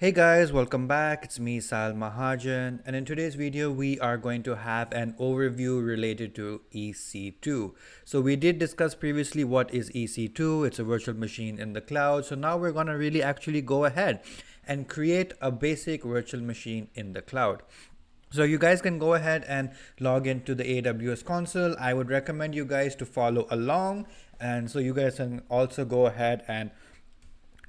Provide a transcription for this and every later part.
Hey guys, welcome back. It's me, Sal Mahajan, and in today's video, we are going to have an overview related to EC2. So we did discuss previously what is EC2. It's a virtual machine in the cloud. So now we're going to really actually go ahead and create a basic virtual machine in the cloud. So you guys can go ahead and log into the AWS console. I would recommend you guys to follow along. And so you guys can also go ahead and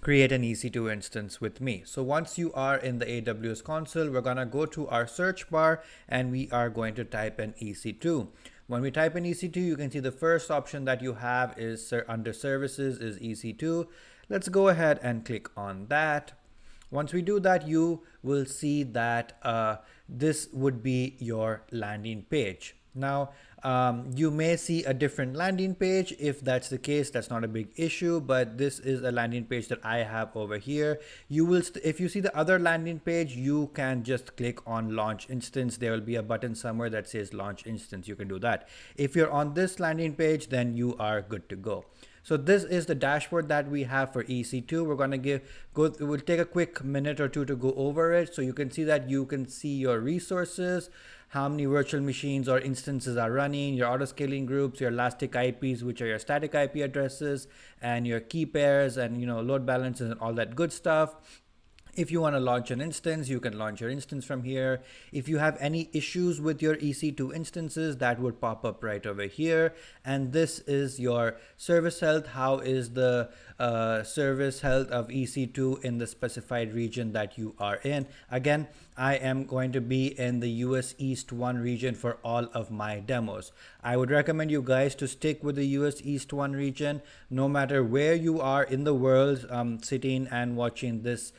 create an EC2 instance with me. So once you are in the AWS console, we're going to go to our search bar and we are going to type in EC2. When we type in EC2, you can see the first option that you have is under services is EC2. Let's go ahead and click on that. Once we do that, you will see that this would be your landing page. Now, you may see a different landing page. If that's the case, that's not a big issue, but this is a landing page that I have over here. You will, if you see the other landing page, you can just click on launch instance. There will be a button somewhere that says launch instance. You can do that. If you're on this landing page, then you are good to go. So this is the dashboard that we have for EC2. We're going to we'll take a quick minute or two to go over it. So you can see that you can see your resources, how many virtual machines or instances are running, your auto-scaling groups, your elastic IPs, which are your static IP addresses, and your key pairs and load balancers and all that good stuff. If you want to launch an instance, you can launch your instance from here. If you have any issues with your EC2 instances, that would pop up right over here. And this is your service health. How is the service health of EC2 in the specified region that you are in? Again, I am going to be in the US East 1 region for all of my demos. I would recommend you guys to stick with the US East 1 region, no matter where you are in the world sitting and watching this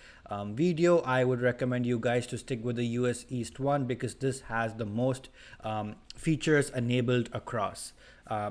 video. I would recommend you guys to stick with the US East 1 because this has the most features enabled across.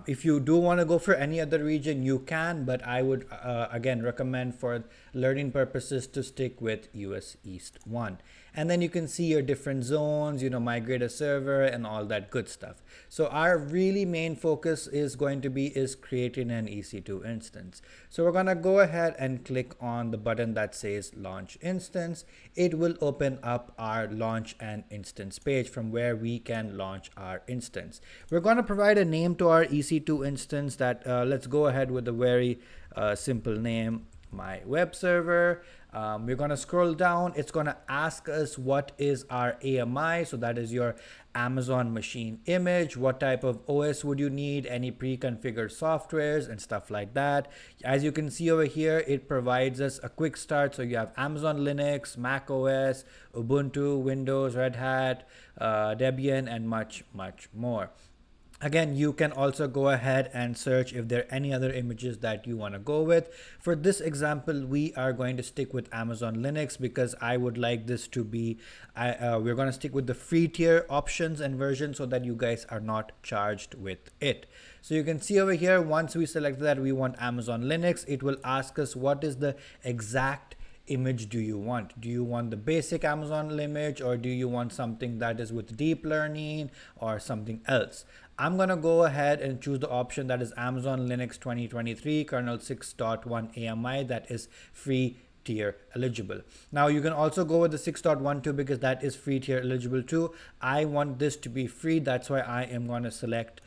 If you do want to go for any other region, you can, but I would again recommend for learning purposes to stick with US East 1. And then you can see your different zones, migrate a server and all that good stuff. So our really main focus is going to be creating an EC2 instance. So we're going to go ahead and click on the button that says launch instance. It will open up our launch an instance page from where we can launch our instance. We're going to provide a name to our EC2 instance that let's go ahead with a very simple name, my web server. We're going to scroll down. It's going to ask us what is our AMI. So that is your Amazon machine image. What type of OS would you need? Any pre-configured softwares and stuff like that. As you can see over here, it provides us a quick start. So you have Amazon Linux, Mac OS, Ubuntu, Windows, Red Hat, Debian, and much, much more. Again, you can also go ahead and search if there are any other images that you want to go with. For this example, we are going to stick with Amazon Linux because I would like this to be, we're going to stick with the free tier options and versions so that you guys are not charged with it. So you can see over here, once we select that we want Amazon Linux, it will ask us what is the exact image do you want? Do you want the basic Amazon image, or do you want something that is with deep learning or something else? I'm going to go ahead and choose the option that is Amazon Linux 2023 kernel 6.1 AMI, that is free tier eligible. Now you can also go with the 6.12 because that is free tier eligible too. I want this to be free, that's why I am going to select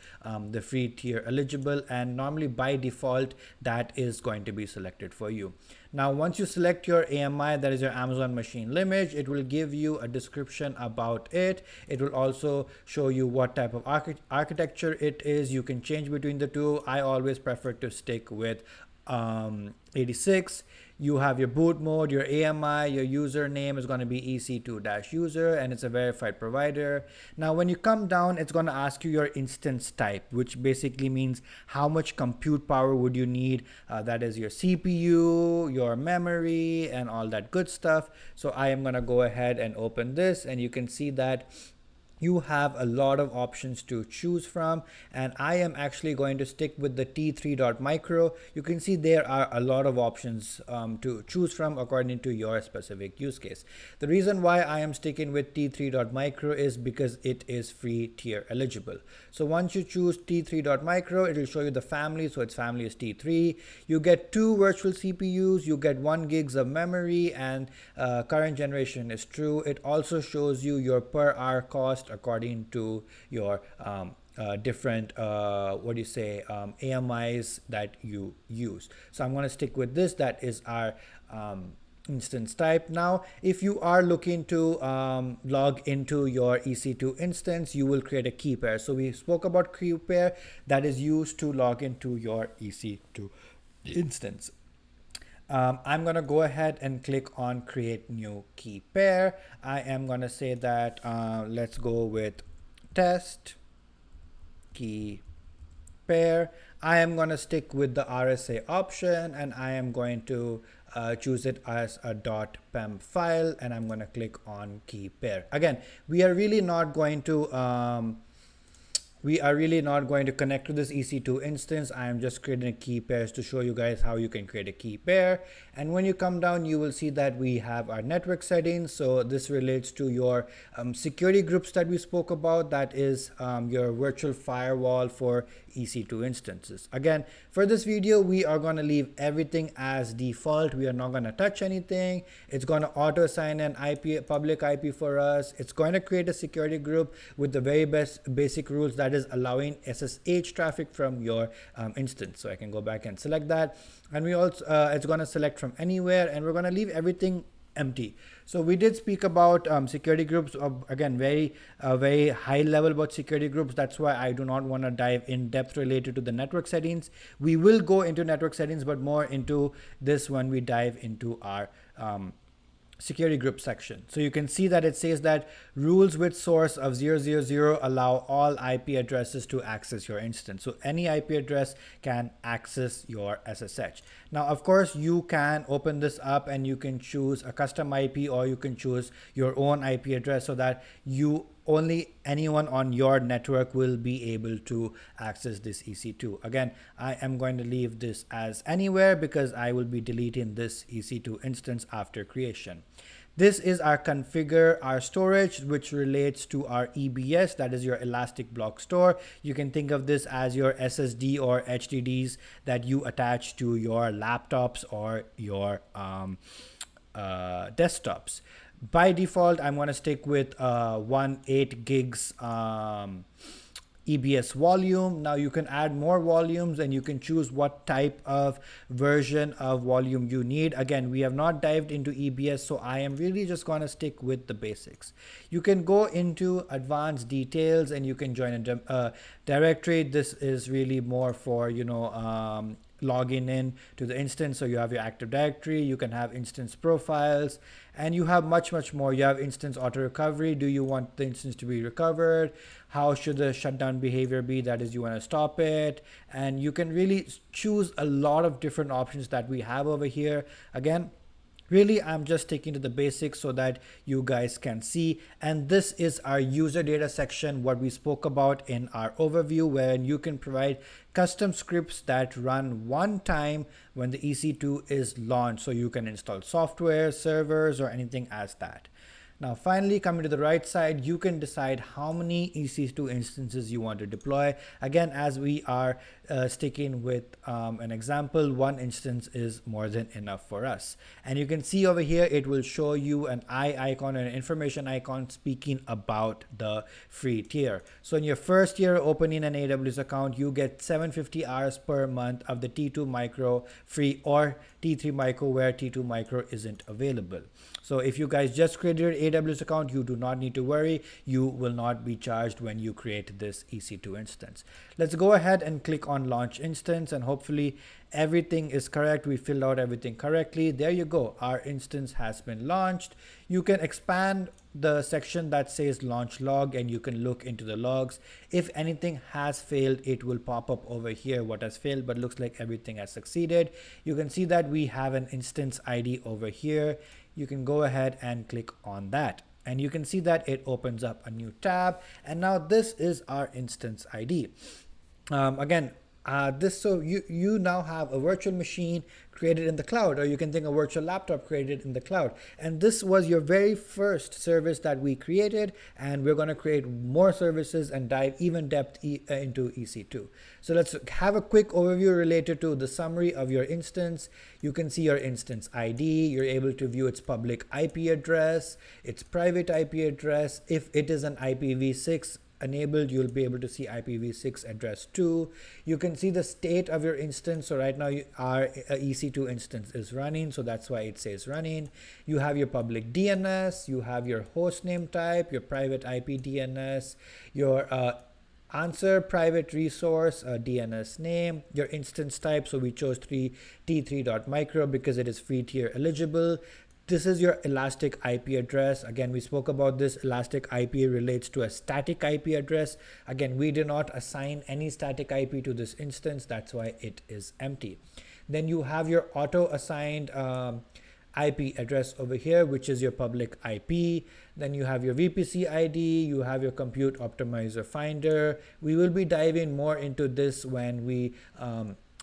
the free tier eligible, and normally by default that is going to be selected for you. Now once you select your AMI, that is your Amazon machine image, it will give you a description about it. It will also show you what type of architecture it is. You can change between the two. I always prefer to stick with 86. You have your boot mode, your AMI, your username is going to be EC2-user, and it's a verified provider. Now when you come down, it's going to ask you your instance type, which basically means how much compute power would you need. That is your CPU, your memory, and all that good stuff. So I am going to go ahead and open this, and you can see that you have a lot of options to choose from, and I am actually going to stick with the T3.micro. You can see there are a lot of options to choose from according to your specific use case. The reason why I am sticking with T3.micro is because it is free tier eligible. So once you choose T3.micro, it will show you the family. So its family is T3. You get 2 virtual CPUs, you get 1 gigs of memory, and current generation is true. It also shows you your per hour cost according to your different what do you say AMIs that you use. So I'm going to stick with this. That is our instance type. Now if you are looking to log into your EC2 instance, you will create a key pair. So we spoke about key pair that is used to log into your EC2 instance. I'm going to go ahead and click on create new key pair. I am going to say that let's go with test key pair. I am going to stick with the RSA option, and I am going to choose it as a .pem file, and I'm going to click on key pair. Again, we are really not going to connect to this EC2 instance. I am just creating a key pairs to show you guys how you can create a key pair. And when you come down, you will see that we have our network settings. So this relates to your security groups that we spoke about. That is your virtual firewall for EC2 instances. Again, for this video, we are going to leave everything as default. We are not going to touch anything. It's going to auto assign an IP, public IP for us. It's going to create a security group with the very basic rules, that is allowing SSH traffic from your instance. So I can go back and select that, and we also it's going to select from anywhere, and we're going to leave everything empty. So we did speak about security groups, again very high level about security groups. That's why I do not want to dive in depth related to the network settings. We will go into network settings, but more into this when we dive into our security group section. So you can see that it says that rules with source of 000 allow all IP addresses to access your instance. So any IP address can access your SSH. Now, of course, you can open this up and you can choose a custom IP, or you can choose your own IP address so that only anyone on your network will be able to access this EC2. Again, I am going to leave this as anywhere because I will be deleting this EC2 instance after creation. This is our configure our storage, which relates to our EBS, that is your elastic block store. You can think of this as your SSD or HDDs that you attach to your laptops or your desktops. By default, I'm going to stick with 8 gigs EBS volume. Now you can add more volumes, and you can choose what type of version of volume you need. Again, we have not dived into EBS, so I am really just going to stick with the basics. You can go into advanced details, and you can join a directory. This is really more for logging in to the instance. So you have your Active Directory, you can have instance profiles, and you have much more. You have instance auto recovery. Do you want the instance to be recovered? How should the shutdown behavior be? That is, you want to stop it. And you can really choose a lot of different options that we have over here. Again, really, I'm just sticking to the basics so that you guys can see. And this is our user data section, what we spoke about in our overview, where you can provide custom scripts that run one time when the EC2 is launched. So you can install software, servers, or anything as that. Now, finally, coming to the right side, you can decide how many EC2 instances you want to deploy. Again, as we are sticking with an example, one instance is more than enough for us. And you can see over here, it will show you an eye icon and an information icon speaking about the free tier. So in your first year opening an AWS account, you get 750 hours per month of the T2 Micro free, or T3 Micro where T2 Micro isn't available. So if you guys just created an AWS account, you do not need to worry. You will not be charged when you create this EC2 instance. Let's go ahead and click on launch instance, and hopefully everything is correct. We filled out everything correctly. There you go. Our instance has been launched. You can expand the section that says launch log, and you can look into the logs. If anything has failed, it will pop up over here what has failed, but looks like everything has succeeded. You can see that we have an instance ID over here. You can go ahead and click on that. And you can see that it opens up a new tab, and now this is our instance ID. Again, so you now have a virtual machine created in the cloud, or you can think a virtual laptop created in the cloud. And this was your very first service that we created, and we're going to create more services and dive even depth into EC2. So let's have a quick overview related to the summary of your instance. You can see your instance ID. You're able to view its public IP address, its private IP address. If it is an IPv6 enabled, you'll be able to see IPv6 address too. You can see the state of your instance. So right now our EC2 instance is running, so that's why it says running. You have your public DNS, you have your host name type, your private IP DNS, your answer private resource DNS name, your instance type. So we chose t3.micro because it is free tier eligible. This is your elastic IP address. Again, we spoke about this. Elastic IP relates to a static IP address. Again, we did not assign any static IP to this instance. That's why it is empty. Then you have your auto assigned IP address over here, which is your public IP. Then you have your VPC ID. You have your compute optimizer finder. We will be diving more into this when we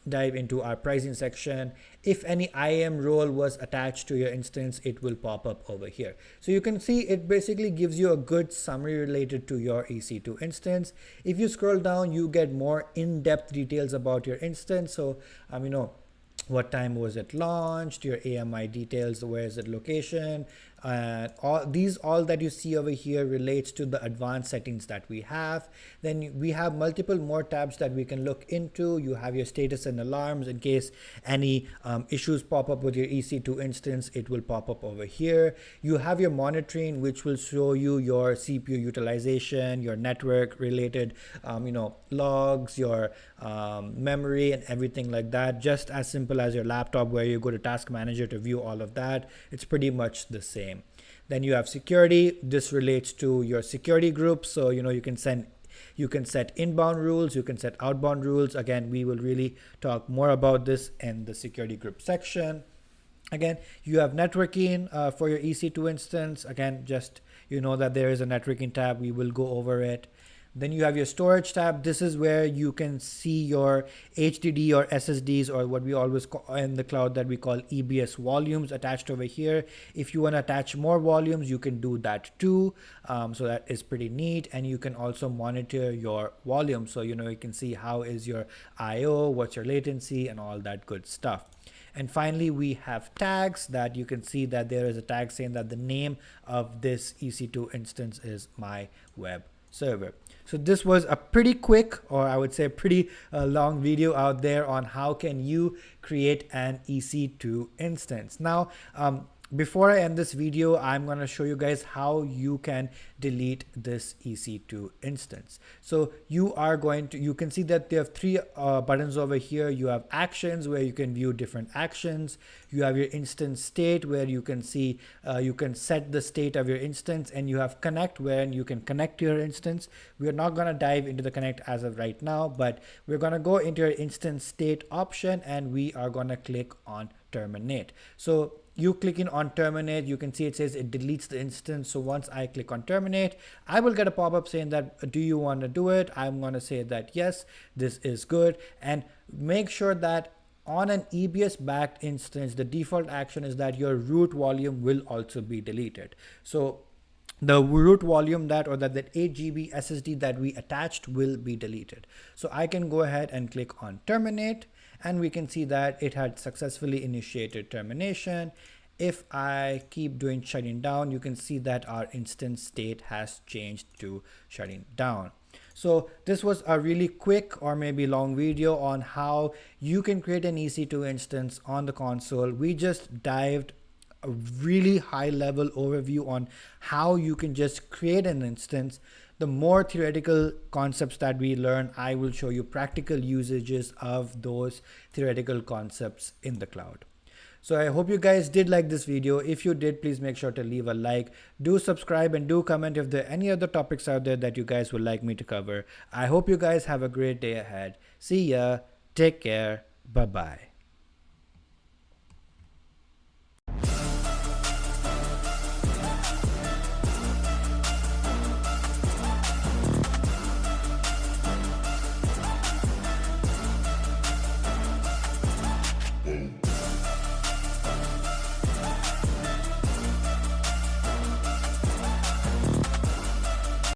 dive into our pricing section. If any IAM role was attached to your instance, it will pop up over here. So you can see it basically gives you a good summary related to your EC2 instance. If you scroll down, you get more in-depth details about your instance. So what time was it launched, your AMI details, where is it location, all that you see over here relates to the advanced settings that we have. Then we have multiple more tabs that we can look into. You have your status and alarms in case any issues pop up with your EC2 instance, it will pop up over here. You have your monitoring, which will show you your CPU utilization, your network related logs, your memory and everything like that. Just as simple as your laptop where you go to Task Manager to view all of that. It's pretty much the same. Then you have security. This relates to your security groups. So you can set inbound rules, you can set outbound rules. Again, we will really talk more about this in the security group section. Again, you have networking for your EC2 instance. Again, just that there is a networking tab. We will go over it. Then you have your storage tab. This is where you can see your HDD or SSDs, or what we always call in the cloud that we call EBS volumes attached over here. If you want to attach more volumes, you can do that too. So that is pretty neat. And you can also monitor your volume. So, you can see how is your IO, what's your latency and all that good stuff. And finally, we have tags that you can see that there is a tag saying that the name of this EC2 instance is my web server. So this was a pretty quick, or I would say pretty long video out there on how can you create an EC2 instance. Now, before I end this video, I'm going to show you guys how you can delete this EC2 instance. So you can see that there have three buttons over here. You have actions where you can view different actions. You have your instance state where you can see, you can set the state of your instance, and you have connect where you can connect to your instance. We're not going to dive into the connect as of right now, but we're going to go into your instance state option and we are going to click on terminate. So you clicking on terminate, you can see it says it deletes the instance. So once I click on terminate, I will get a pop-up saying that, do you want to do it? I'm going to say that yes, this is good. And make sure that on an EBS backed instance, the default action is that your root volume will also be deleted. So the root volume that 8 GB SSD that we attached will be deleted. So I can go ahead and click on terminate, and we can see that it had successfully initiated termination. If I keep doing shutting down, you can see that our instance state has changed to shutting down. So this was a really quick or maybe long video on how you can create an EC2 instance on the console. We just dived a really high level overview on how you can just create an instance. The more theoretical concepts that we learn, I will show you practical usages of those theoretical concepts in the cloud. So I hope you guys did like this video. If you did, please make sure to leave a like, do subscribe, and do comment if there are any other topics out there that you guys would like me to cover. I hope you guys have a great day ahead. See ya. Take care. Bye-bye.